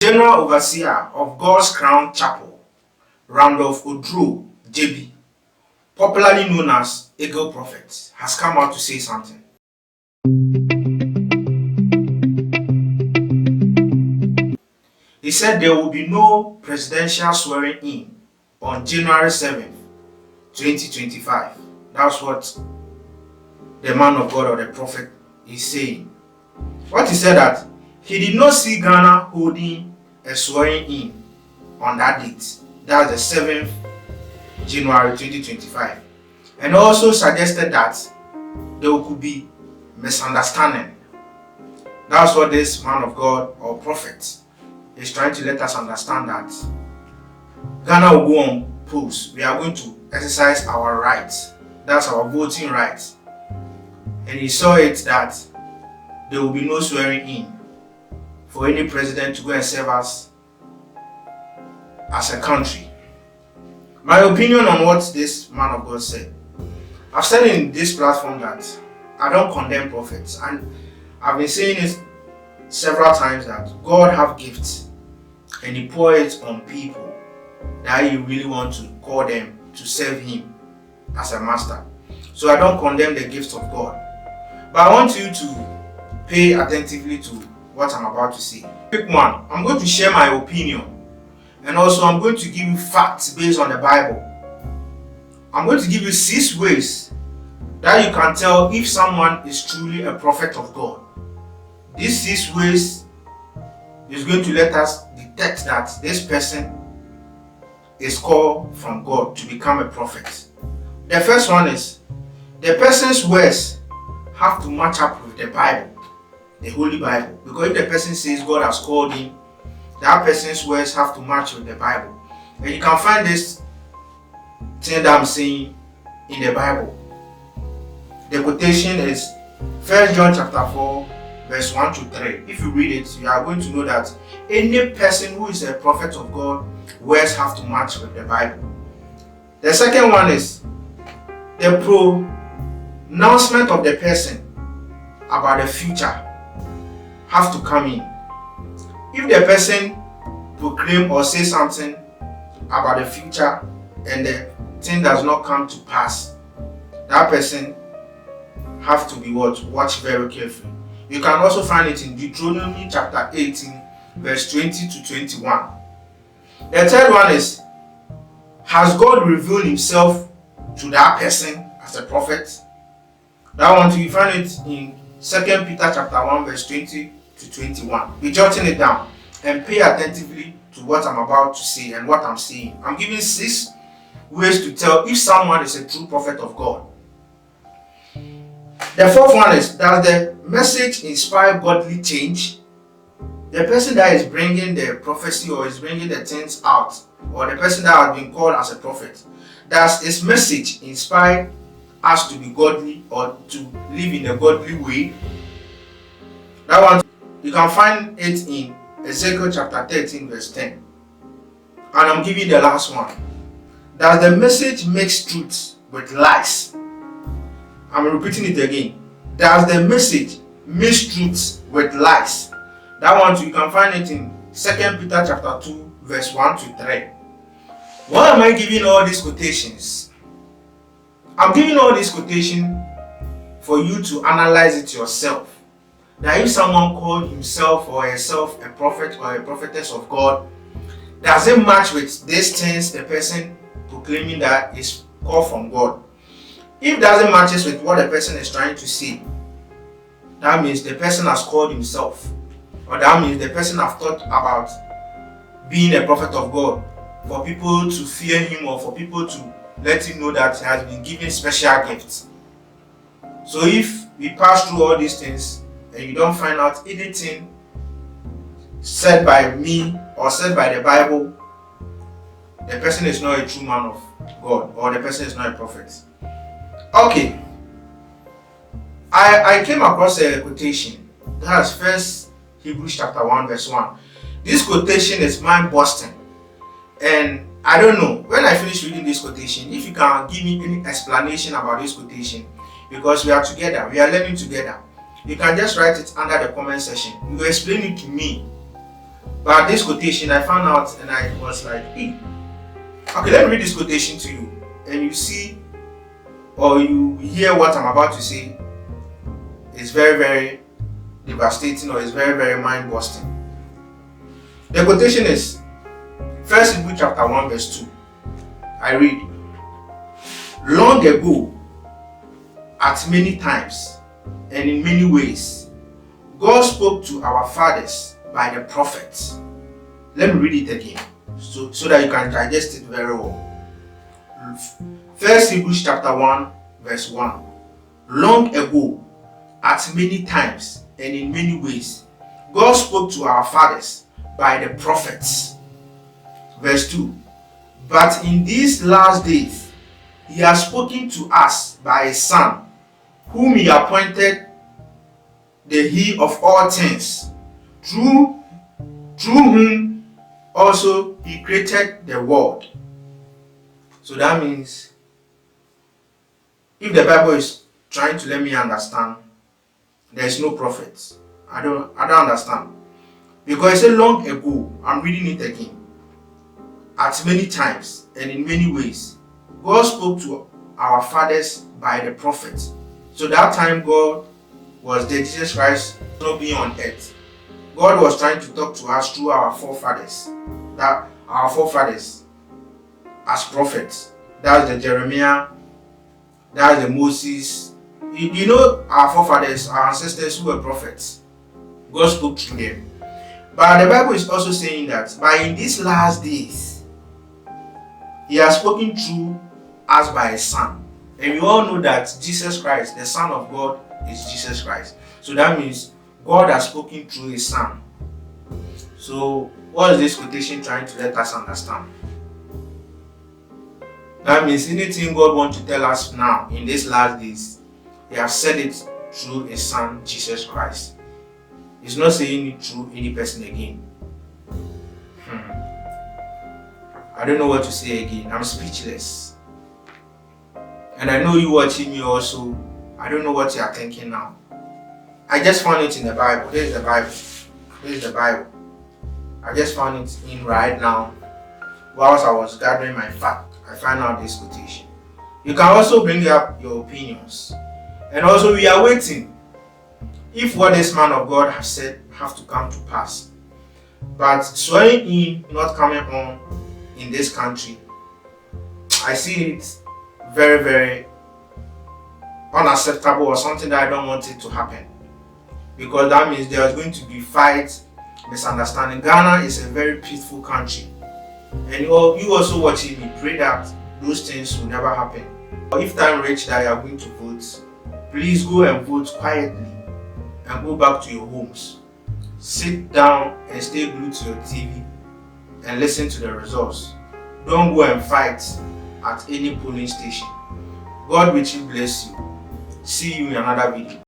General Overseer of God's Crown Chapel, Randolph Oduro JB, popularly known as Eagle Prophet, has come out to say something. He said there will be no presidential swearing in on January 7th, 2025. That's what the man of God or the prophet is saying. What he said that he did not see Ghana holding a swearing in on that date. That's the 7th January 2025. And also suggested that there could be misunderstanding. That's what this man of God or prophet is trying to let us understand, that Ghana will go on polls. We are going to exercise our rights. That's our voting rights. And he saw it that there will be no swearing in for any president to go and serve us as a country. My opinion on what this man of God said. I've said in this platform that I don't condemn prophets, and I've been saying it several times that God have gifts and He pours it on people that He really wants to call them to serve Him as a master. So I don't condemn the gifts of God, but I want you to pay attentively to what I'm about to say. Pick one. I'm going to share my opinion, and also I'm going to give you facts based on the Bible. I'm going to give you 6 ways that you can tell if someone is truly a prophet of God. These 6 ways is going to let us detect that this person is called from God to become a prophet. The first one is the person's words have to match up with the Bible, the Holy Bible. Because if the person says God has called him, that person's words have to match with the Bible. And you can find this thing that I'm saying in the Bible. The quotation is 1 John chapter 4, verse 1 to 3. If you read it, you are going to know that any person who is a prophet of God, words have to match with the Bible. The second one is the pronouncement of the person about the future have to come in. If the person proclaim or say something about the future and the thing does not come to pass, that person have to be watch very carefully. You can also find it in Deuteronomy chapter 18, verse 20 to 21. The third one is, has God revealed Himself to that person as a prophet? That one, you find it in 2 Peter chapter 1, verse 20 to 21. Be jotting it down and pay attentively to what I'm about to say and what I'm saying. I'm giving 6 ways to tell if someone is a true prophet of God. The fourth one is, does the message inspire godly change? The person that is bringing the prophecy or is bringing the things out, or the person that has been called as a prophet, does his message inspire us to be godly or to live in a godly way? That one, you can find it in Ezekiel chapter 13, verse 10. And I'm giving the last one. Does the message mix truth with lies? I'm repeating it again. Does the message mix truth with lies? That one too, you can find it in 2 Peter chapter 2, verse 1 to 3. Why am I giving all these quotations? I'm giving all these quotations for you to analyze it yourself. That if someone called himself or herself a prophet or a prophetess of God, does it match with these things the person proclaiming that is called from God? If it doesn't match with what the person is trying to say, that means the person has called himself, or that means the person has thought about being a prophet of God for people to fear him or for people to let him know that he has been given special gifts. So if we pass through all these things and you don't find out anything said by me or said by the Bible, the person is not a true man of God, or the person is not a prophet. Okay, I came across a quotation. That's First Hebrews chapter 1, verse 1. This quotation is mind-busting, and I don't know, when I finish reading this quotation, if you can give me any explanation about this quotation, because we are together, we are learning together. You can just write it under the comment section. You explain it to me But this quotation, I found out and I was like, hey, okay, let me read this quotation to you. And you see, or you hear what I'm about to say. It's very, very devastating, or it's very, very mind-busting. The quotation is 1 Hebrews chapter 1 verse 2. I read, long ago, at many times and in many ways, God spoke to our fathers by the prophets. Let me read it again so that you can digest it very well. 1 Hebrews chapter 1 verse 1. Long ago, at many times and in many ways, God spoke to our fathers by the prophets. Verse 2. But in these last days, he has spoken to us by his Son, whom he appointed the heir of all things, through whom also he created the world. So that means, if the Bible is trying to let me understand, there is no prophets. I don't understand. Because it said long ago, I'm reading it again. At many times and in many ways, God spoke to our fathers by the prophets. So that time God was there, Jesus Christ not being on earth. God was trying to talk to us through our forefathers. That our forefathers as prophets. That's the Jeremiah, that's the Moses. You know, our forefathers, our ancestors who were prophets. God spoke to them. But the Bible is also saying that by in these last days, he has spoken through us by his Son. And we all know that Jesus Christ, the Son of God, is Jesus Christ. So that means God has spoken through his Son. So what is this quotation trying to let us understand? That means anything God wants to tell us now in these last days, he has said it through his Son, Jesus Christ. He's not saying it through any person again. I don't know what to say again. I'm speechless. And I know you watching me also. I don't know what you are thinking now. I just found it in the Bible. Here's the Bible. Here's the Bible. I just found it in right now. Whilst I was gathering my fact, I found out this quotation. You can also bring up your opinions. And also we are waiting if what this man of God has said have to come to pass. But swearing in not coming on in this country, I see it very, very unacceptable, or something that I don't want it to happen. Because that means there is going to be fights, misunderstanding. Ghana is a very peaceful country. And you also watching me, pray that those things will never happen. If time reach that you are going to vote, please go and vote quietly and go back to your homes. Sit down and stay glued to your TV and listen to the results. Don't go and fight at any polling station. God richly bless you. See you in another video.